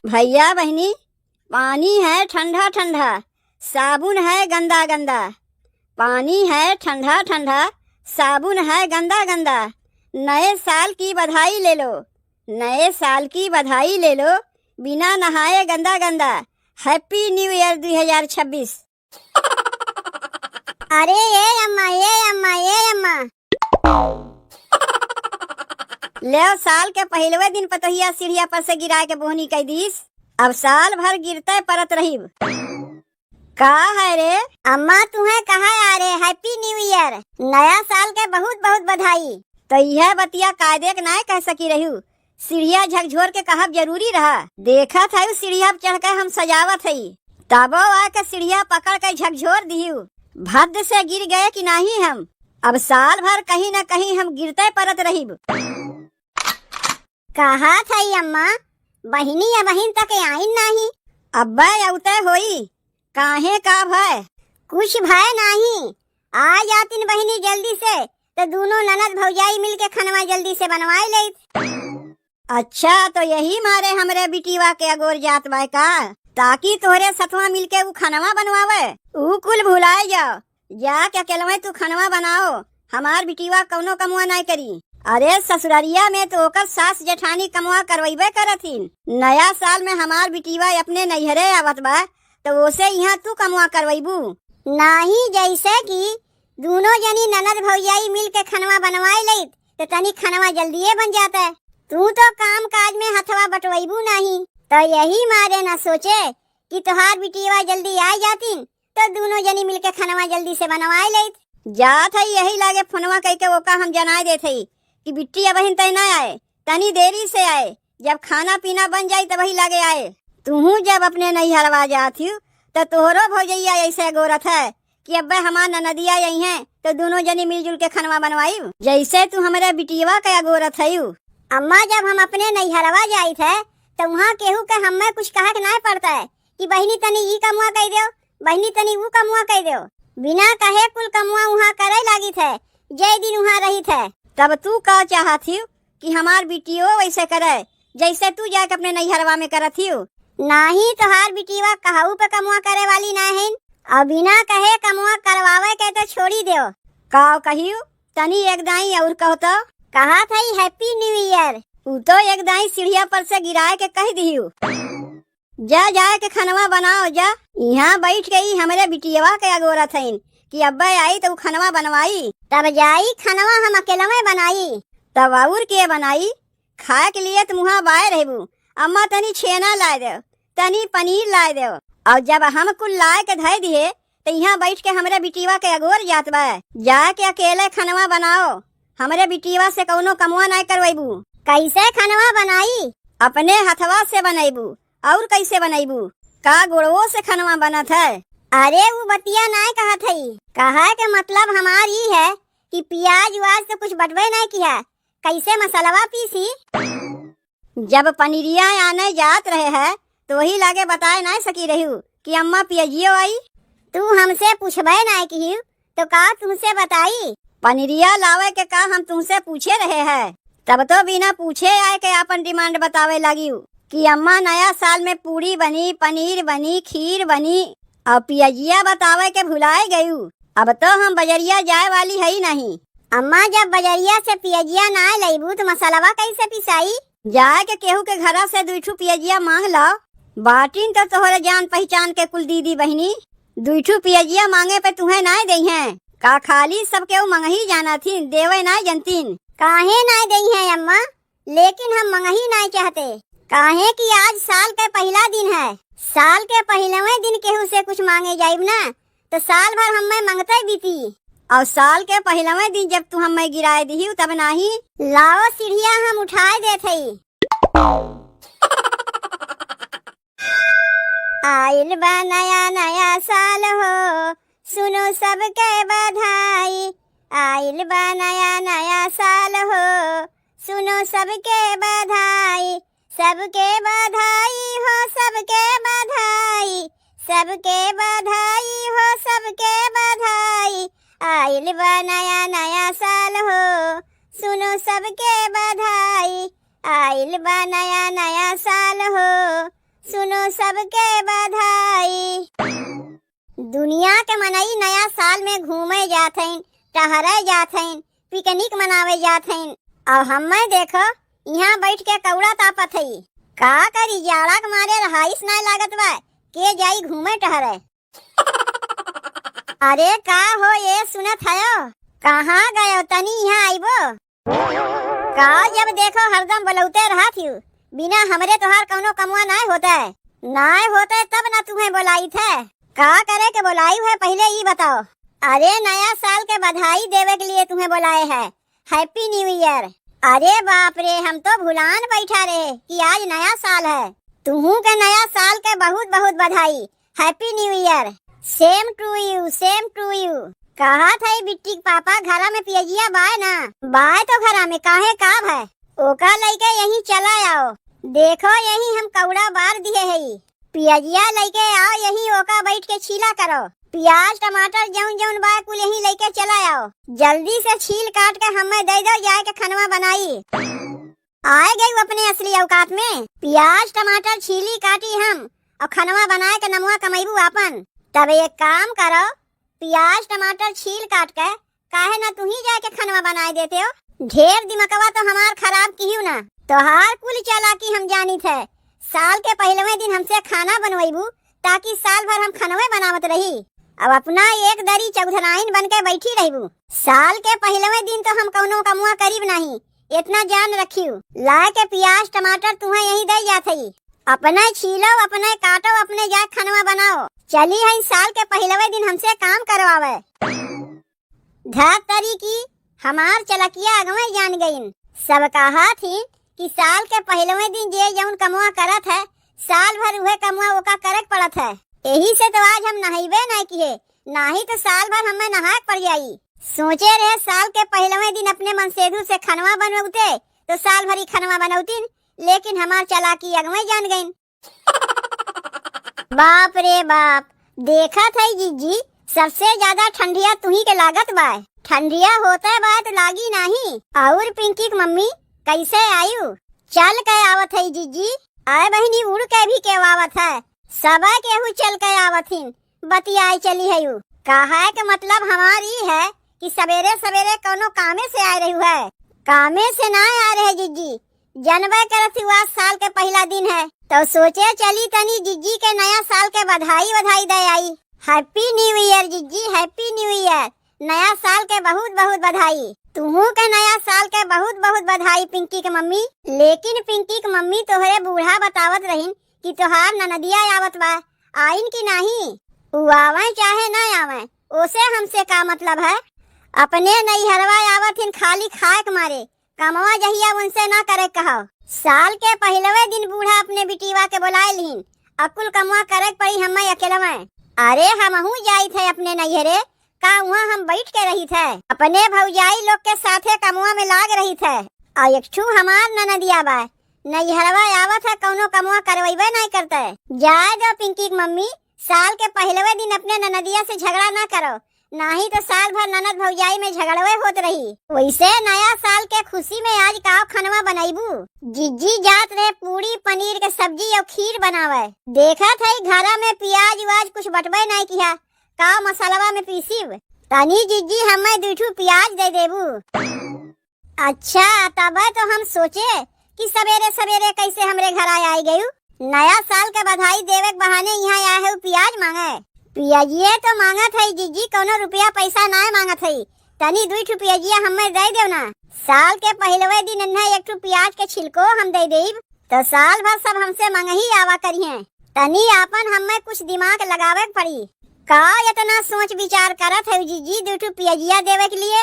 भैया बहनी, पानी है ठंडा ठंडा, साबुन है गंदा गंदा। पानी है ठंडा ठंडा, साबुन है गंदा गंदा। नए साल की बधाई ले लो, नए साल की बधाई ले लो, बिना नहाए गंदा गंदा। Happy new year 2026। अरे ये अम्मा ये अम्मा ये अम्मा। ले साल के पहलवे दिन पतहिया सीढ़िया पर से गिरा के बोहनी कह दीस, अब साल भर गिरते परत रही। का है रे अम्मा तुम्हें कहा आ रे हैप्पी न्यू ईयर, नया साल के बहुत बहुत बधाई। तो यह बतिया कायदे के ना कह सकी रही, सीढ़िया झकझोर के कहब जरूरी रहा। देखा था सीढ़िया चढ़ के हम सजावत है, तबो आके सीढ़िया पकड़ के झकझोर दिहू। भद्द से गिर गए कि नहीं हम, अब साल भर कहीं न कहीं हम गिरते परत रही। कहा था अम्मा, बहिनी या बहिन तक आई नहीं। अब्बा औते होई, काहे का भय? कुछ भय नहीं, आ जातीन बहिनी जल्दी से, तो दोनों ननद भौजाई मिलके खनवा जल्दी से बनवाई ले। अच्छा, तो यही मारे हमरे बिटिवा के अगोर जात बाय का, ताकि तोहरे सतवा मिलके उ खनवा बनवावे। उ कुल भुलाए जाओ, जाके अकेलवे तू खनवा बनाओ, हमार बिटिवा कौनो कमुआ नहीं करी। अरे ससुरारिया में तो ओकर सास जेठानी कमुआ करवाइबे करथिन। नया साल में हमार बिटिवा अपने नैहरे आवत बा, तो ओसे यहाँ तू कमुआ करवाइबू नहीं। जैसे कि दोनों जनी ननद भौजाई मिल के खनवा बनवाई ले, तो तनी खनवा जल्दी बन जाता है। तू तो काम काज में हथवा बटवाइबू नहीं, तो यही मारे न सोचे कि तुहार बिटिवा जल्दी आ जातीन, तो दोनों जनी मिल के खनवा जल्दी से बनवाई ले। जात है यही लागे फोनवा कह के ओका हम जनाए देते कि बिट्टी बहन तय ना आए, तनी देरी से आए, जब खाना पीना बन जाये तभी लागे आए। तू जब अपने नैहरवा जाती तो तोहरो भौजैया ऐसे गोरत है कि अब्बे हमार ननदिया यही है, तो दोनों जनी मिलजुल के खनवा बनवाई, जैसे तू हमारे बिटिया का गोरत है। अम्मा, जब हम अपने नैहरवा जाई थे तो वहाँ केहू के हमें कुछ कहा नहीं पड़ता है कि बहनी तनी ई कमुआ कह दो, बहनी तनी वो कमुआ कह दो। बिना कहे कुल कमुआ वहाँ करे लगी थे, जय दिन वहाँ रही थे। तब तू का चाहती कि हमार बिटियो वैसे करे जैसे तू जाके अपने नैहरवा में करती? नहीं, तोहार बिटिवा कहू पे कमुआ करे वाली ना है, और बिना कहे कमुआ करवावे के तो छोड़ी दो। का कहियो तनी एक दाई और कहो तो कहा था हैप्पी न्यू ईयर, उ तो एक दाई सीढ़िया पर से गिराए के कह दियो। जा जाए के खनवा बनाओ जा, यहाँ बैठ गई हमारे बिटिया के अगोरा थईन कि अब्बा आई तो खनवा बनवाई। तब जाई खनवा हम अकेला में बनाई। तब और के बनाई? खाए के लिए तुम वहाँ बाय रहबू। अम्मा तनी छेना लाए दो, तनी पनीर लाए दो, और जब हम कुल लाए के धय दिए तो यहाँ बैठ के हमारे बिटिया के अगोर जात बा। जाके अकेले खनवा बनाओ, हमारे बिटिया से कौनो कमुआ नहीं करवाइबू। कैसे खनवा बनाई? अपने हथवा से बनाइबू। और कैसे बनाइबू? का गुड़वो से खनवा बनत है? अरे वो बतिया नहीं कहा थी, कहा के मतलब हमारी है कि प्याज वाज से कुछ बटवे नहीं किया, कैसे मसालावा पीसी। जब पनीरिया आने जात रहे है तो वही लागे बताए नहीं सकी रही कि अम्मा पियजियो आई। तू हमसे पूछबे नहीं की तो का तुमसे बताई? पनीरिया लावे के का हम तुमसे पूछे रहे हैं, तब तो बिना पूछे आए के अपन डिमांड बतावे लगी कि अम्मा नया साल में पूरी बनी, पनीर बनी, खीर बनी, और पियजिया बतावे के भुलाए गई। अब तो हम बजरिया जाए वाली है ही नहीं। अम्मा, जब बजरिया से पियजिया ना लेबू तो मसालावा कैसे पिसाई? जाए के केहू के घरा से 2 पियजिया मांग लाओ। बाटिन तो तोहरे जान पहचान के कुल दीदी बहनी 2 पियजिया मांगे पे तुम्हें नहीं दई हैं का? खाली सबके मंगही जाना थी, देवे नहीं जनतीन। काहे नहीं दई है अम्मा? लेकिन हम मंगही नहीं चाहते, काहे कि आज साल के पहला दिन है। साल के पहलवे दिन केहू से कुछ मांगे जाइब ना तो साल भर हमें मंगते बीती, और साल के पहलवे दिन जब तू हमें गिराए दी तब नहीं। लाओ सीढ़िया हम उठाए देते। आइल बा नया नया साल हो, सुनो सबके बधाई। आइल बा नया नया साल हो, सुनो सबके बधाई। सबके बधाई हो, सबके बधाई, सबके बधाई हो, सबके बधाई। आइल बा नया नया साल हो, सुनो सबके बधाई। आइल बा नया नया साल हो, सुनो सबके बधाई। दुनिया के मनई नया साल में घूमे जाथें, टहरे जाथें, पिकनिक मनावे जाथें, और हमें देखो यहाँ बैठ के कौड़ा तापत हई। का करी, जाड़ा के मारे रहाइस नहीं लागत बा, के जाई घूमे टहरे। अरे का हो ये सुनत है, कहाँ गए तनी यहाँ आइबो। का जब देखो हरदम बुलौते रहा थी, बिना हमरे तोहार कौनो कमुआ नहीं होता है। नहीं होते तब ना तुम्हें बुलाई थे। का करे के बुलाई है पहले ये बताओ। अरे नया साल के बधाई देवे के लिए तुम्हें बुलाए है, हैप्पी न्यू ईयर। अरे बाप रे, हम तो भुलान बैठा रहे कि आज नया साल है। तुम्हू के नया साल के बहुत बहुत बधाई, happy new year. Same to you, same to you. कहा था बिट्टी पापा घरा में पियजिया बाय ना बाय, तो घरा में काहे काब है, ओका लेके यही चला आओ। देखो यही हम कौड़ा बार दिए है, पियजिया लेके आओ, यही ओका बैठ के छीला करो। प्याज टमाटर जौन जौन बाय कुल यही लेके चला आओ। जल्दी से छील काट के हमें दे दो, जाए के खनवा बनाई। आए गई अपने असली औकात में। प्याज टमाटर छीली काटी हम और खनवा बनाए के नमुआ कमाईबू आपन। तब एक काम करो, प्याज टमाटर छील काट के काहे ना तू ही जाके खनवा बनाए देते हो। ढेर दिमकवा तो हमार खराब की ना, तोहार कुल चालाकी हम जानी थे। साल के पहलवे दिन हमसे खाना बनवाईबू ताकि साल भर हम खनवे बनावत रही। अब अपना एक दरी चौधराइन बन के बैठी रहीबू। साल के पहलवे दिन तो हम कौनो कमुआ करीब नहीं, इतना जान रखियो। लाए के प्याज टमाटर तुम्हें यही दे जाते, अपने छीलो, अपने काटो, अपने जा खनवा बनाओ। चली है साल के पहलवे दिन हमसे काम करवावे। धतरी की हमार चलकिया अगवे जान गईन। सब कहा थी कि साल के पहलवे दिन जे जौन कमुआ करत है, साल भर वह कमुआ ओका करक पड़त है। यही से तो आज हम नहाइबे नहीं किए, नहीं तो साल भर हमें नहाए पड़ जाई। सोचे रहे साल के पहलवे दिन अपने मनसेधु से खनवा बनवते तो साल भरी खनवा बनौतीन, लेकिन हमार चलाकी अगवे जान गईन। बाप रे बाप, देखा था जीजी, सबसे ज्यादा ठंडिया तुम्ही के लागत बा। ठंडिया होता बा तो लागी नहीं। और पिंकी की मम्मी कैसे आयु? चल के आवत है जीजी। आए बहनी उड़ के भी के आवत है, सब केहू चल के आवथिन, बतियाई चली है। कहा के मतलब हमारी है कि सवेरे सवेरे कोनो कामे से आ रही है। कामे से ना आ रहे जीजी, जनवे करत हुआ साल के पहला दिन है तो सोचे चली तनी जीजी के नया साल के बधाई बधाई दे आई। हैप्पी न्यू ईयर जीजी, हैप्पी न्यू ईयर। नया साल के बहुत बहुत बधाई। तुहू के नया साल के बहुत बहुत बधाई पिंकी के मम्मी। लेकिन पिंकी के मम्मी तोहरे बूढ़ा बतावत रहीन कि तोहार ननदिया आवत बा, आइन की नहीं। उ आवे चाहे न आवे, ओसे हमसे का मतलब है। अपने नैहरवा आवत हिन खाली खाए के मारे, कमवा जहिया उनसे ना करे कहो। साल के पहलवे दिन बूढ़ा अपने बिटीवा के बुलाए लिहिन, अकुल कमवा करे पड़ी हमें अकेलवे। अरे हमहू जाई थे अपने नैहरे, का वहाँ हम बैठ के रही थे, अपने भौजाई लोग के साथे कमुआ में लाग रही थे। और एक छू हमार ननदिया बा, नैहरवा आवत है, कौनो कमुआ करवाइबे नहीं करते। जाए दो पिंकी की मम्मी, साल के पहलवे दिन अपने ननदिया से झगड़ा ना करो, नहीं तो साल भर ननद भौजाई में झगड़वे होत रही। वैसे नया साल के खुशी में आज का खनवा बनाईबू? जीजी जात रहे पूरी पनीर के सब्जी और खीर बनावे। देखा था घरा में प्याज वाज कुछ बटवे नहीं किया, का मसालवा में पीसीब। तनी जीजी हमें दूठू प्याज दे देबू। अच्छा तब तो हम सोचे कि सवेरे सवेरे कैसे हमरे घर आई गयू। नया साल के बधाई देवे के बहाने यहाँ आए है प्याज मांगे। पियाजिए तो मांगत है जीजी, कोनो रुपया पैसा ना मांगत है। तनी 2 पियाजिया हमें दे देव ना। साल के पहलवे दिन इन्हें 1 प्याज के छिलको हम दे देब तो साल भर सब हमसे मंगही आवा करिए। तनी आपन हमें कुछ दिमाग लगावे पड़ी। का इतना सोच विचार करत है जीजी 2 पियाजिया देवे के लिए?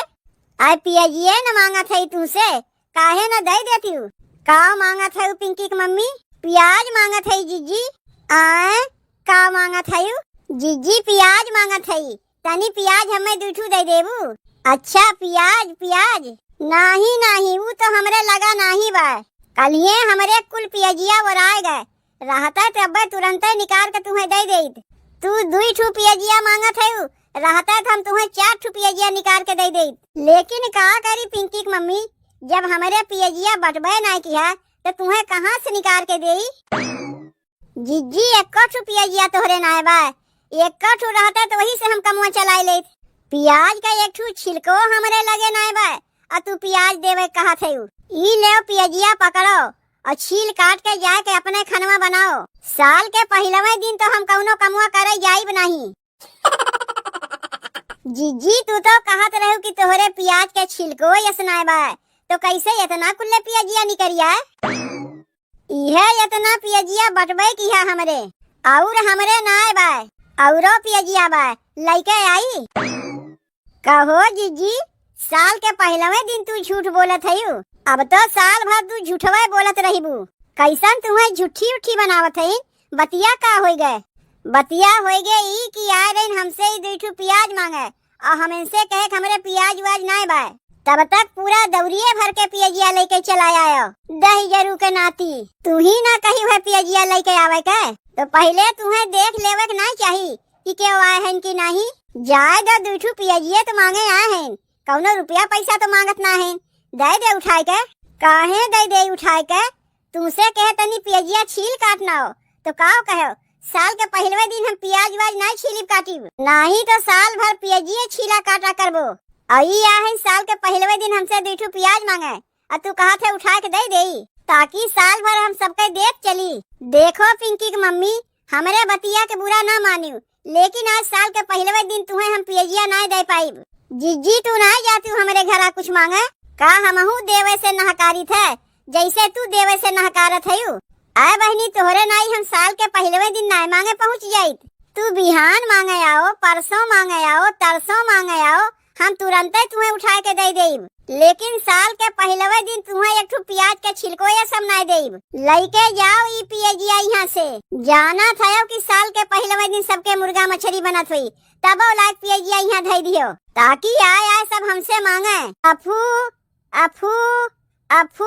आए पियाजिए न मांगत है तुमसे, काहे न दे देती हूँ। का मांगत है पिंकी की मम्मी? प्याज मांगत है जीजी। आए का मांगत है जीजी? प्याज मांगत है। तनी प्याज हमें 2 दे देबू। अच्छा प्याज नहीं नहीं, वो तो हमरे लगा नहीं बा। कलिए हमरे कुल पियाजिया वराए गए रहता तब तुरंत निकाल के तुम्हें दे देत। तू 2 पियाजिया मांगत है, रहता तो हम तुम्हें 4 पियाजिया निकाल के दे देत। लेकिन का करी पिंकी की मम्मी, जब हमारे पियाजिया बटबे नहीं किया तो तुम्हें कहाँ से निकाल के देई? जिज्जी एक पियाजिया तोहरे नाय बा, एक रहता तो वही से हम कमुआ चलाई ले। प्याज का एक ठू छिलको हमरे लगे नाय बा, आ तू प्याज देवे कहा थे। ई ले पियाजिया पकड़ो और छील काट के जाए के अपने खनवा बनाओ। साल के पहलवे दिन तो हम कौनो कमुआ करे जाइब नहीं। जिज्जी तू तो कहत रहू कि तोहरे प्याज के छिलको यसनाय बा, तो कैसे इतना कुल्ले पियाजिया निकरिया? इहे इतना पियाजिया बटबे किया हमरे, और हमरे नाय बा, औरो पियाजिया बा, लइके आई। कहो जिज्जी, साल के पहलवे दिन तू झूठ बोलत हयू, अब तो साल भर तू झूठवे बोलत रहीबू। कैसन तुम्हें झूठी उठी बनावत है? बतिया का हो गए? बतिया हो गए ई कि आए दिन हमसे ही 2 प्याज मांगे और हम इनसे कहे कि हमरे प्याज वाज नाय बा, तब तक पूरा दौरिये भर के पियाजिया लेके चला आयो। दही जरू के नाती तू ही ना कही हुए पियाजिया लेके आवे के, तो पहले तुम्हें देख लेवे के ना चाहिए कि क्यों आए हैं कि नहीं। जाए दो 2 पियाजिया तो मांगे आए हैं, कौनो रुपया पैसा तो मांगत ना है। दे दे उठाए के, काहे दे उठाए के? तुमसे कहे तनी पियाजिया छील काटना हो तो काओ कहो साल के पहलवे दिन हम प्याज वाज नहीं छीली काटीब, नहीं तो साल भर पियाजिया छीला काटा करबो। आई आहे साल के पहलवे दिन हमसे 2 प्याज मांगे और तू कहा थे उठा के दे देई, ताकि साल भर हम सबके देख चली। देखो पिंकी की मम्मी, हमरे बतिया के बुरा ना मानियो, लेकिन आज साल के पहलवे दिन तुम्हें हम पियाजिया नहीं दे पाइब। जिज्जी तू ना जाती हमरे घरा कुछ मांगे, का हमहू देवे से नहकारी थे जैसे तू देवे से नहकारत हयू। आए बहनी तोहरे नाई हम साल के पहलवे दिन नाय मांगे पहुँच जाइत, तू बिहान मांगे आओ, परसों मांगे आओ, तरसों मांगे आओ, हम तुरंत तुम्हें उठा के दे देब। लेकिन साल के पहलवे दिन तुम्हें एक ठू प्याज के छिलको या सब नहीं देब। लेके जाओ ई पियाजिया यहाँ से। जाना था कि साल के पहलवे दिन सबके मुर्गा मछली बनत हुई, तब लायक पियाजिया यहाँ धई दियो, ताकि आए सब हमसे मांगे। अफू अफू अफू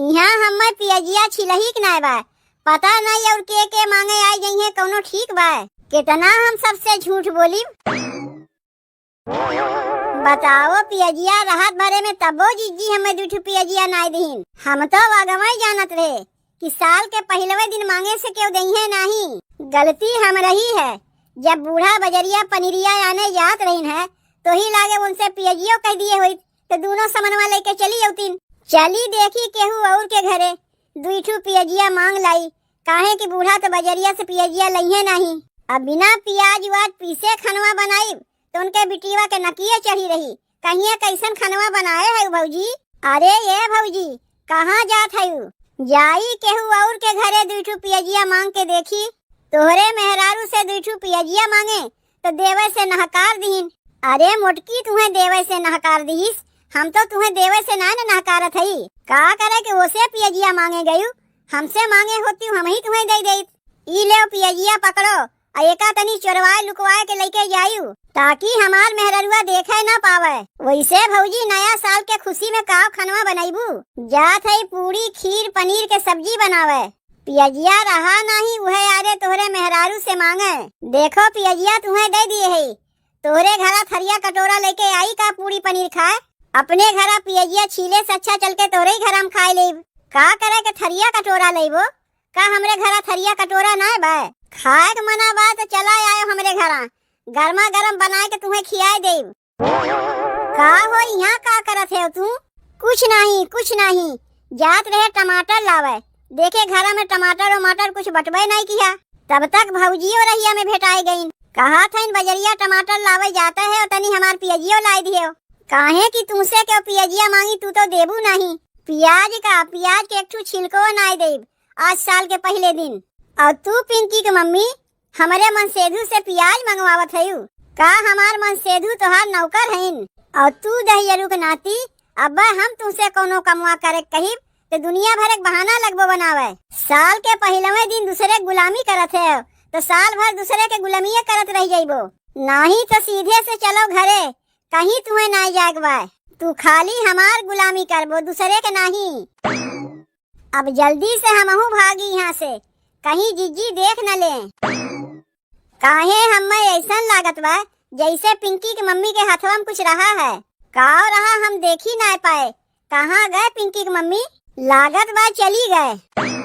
यहाँ हमें पियाजिया छिलही के नाय बा, पता नहीं और के मांगे आई गई है कौनो ठीक बा। कितना हम सबसे झूठ बोली बताओ। पियाजिया राहत भरे में तबो जिज्जी हमें 2 पियाजिया नाय दीन। हम तो वागवाई जानत रहे कि साल के पहलवे दिन मांगे से क्यों दही है नहीं। गलती हम रही है, जब बूढ़ा बजरिया पनीरिया आने जात रही है तो ही लागे उनसे पियाजियो कह दिए हुई तो दोनों समनवा लेके चली औतीन। चली देखी केहू और के घरे 2 पियाजिया मांग लाई, काहे कि बूढ़ा तो बजरिया से पियाजिया लइहे नहीं। अब बिना प्याज वाज पीसे खनवा बनाई तो उनके बिटिया के नकिया चढ़ी रही, कहिए कैसन खनवा बनाए है भौजी। अरे ये भौजी कहाँ जात है? जाई केहू और के घरे 2 पियाजिया मांग के देखी, तोहरे मेहरारू से 2 पियाजिया मांगे तो देवे से नहकार दीन। अरे मोटकी तुम्हें देवे से नहकार दीस, हम तो तुम्हें देवे से ना नहकारत हई। का करे कि ओसे पियाजिया मांगे गयू, हमसे मांगे होती हम ही तुम्हें दे देत। ई ले पियाजिया पकड़ो और एका तनी चोरवाए लुकवाए के लेके जायू, ताकि हमार मेहररुआ देखे ना पावे। वैसे भौजी नया साल के खुशी में का खनवा बनाईबू? जात है पूरी खीर पनीर के सब्जी बनावे। पियाजिया रहा नहीं उहे आरे तोहरे मेहरारू से मांगे। देखो पियाजिया तुम्हें दे दिए है, तोहरे घरा थरिया कटोरा लेके आई का पूरी पनीर खाए? अपने घरा पियाजिया छीले से अच्छा चल के तोरे घर हम खाए लेब। का करे के थरिया कटोरा लेबो? का हमरे घरा थरिया कटोरा ना बा? खाए के मना बा तो चला आयो हमरे घरा, गर्मा गर्म बनाए के तुम्हें खियाए देब। का हो यहाँ का करत है तू? कुछ नहीं जात रहे टमाटर लावे, देखे घरा में टमाटर वमाटर कुछ बटबे नहीं किया, तब तक भौजियो रहिया में भेटाई गई। कहा था इन बजरिया टमाटर लावे जाता है और तनी हमार पियाजियो लाई दियो। काहे कि तुमसे क्यों पियाजिया मांगी तू तो देबू नहीं। प्याज के एक ठू छिलको नाय देब आज साल के पहले दिन। और तू पिंकी की मम्मी हमारे मनसेधु से प्याज मंगवावत है? का हमार मनसेधु तोहार नौकर है? और तू दहियरू के नाती अब्बा हम तुमसे कोनो कमवा करे कही तो दुनिया भर एक बहाना लगबो बनावे। साल के पहलवे दिन दूसरे गुलामी करत है तो साल भर दूसरे के गुलामी करत रह जाइबो। नहीं तो सीधे से चलो घरे, कहीं तुम्हें नहीं जागवा, तू खाली हमार गुलामी करबो दूसरे के नहीं। अब जल्दी से हमहू भागी यहाँ से, कहीं जिज्जी देख न ले। काहे हमें ऐसा लागत बा जैसे पिंकी की मम्मी के हाथवा में कुछ रहा है। काओ रहा हम देखी ना पाए। कहाँ गए पिंकी की मम्मी? लागत बा चली गए।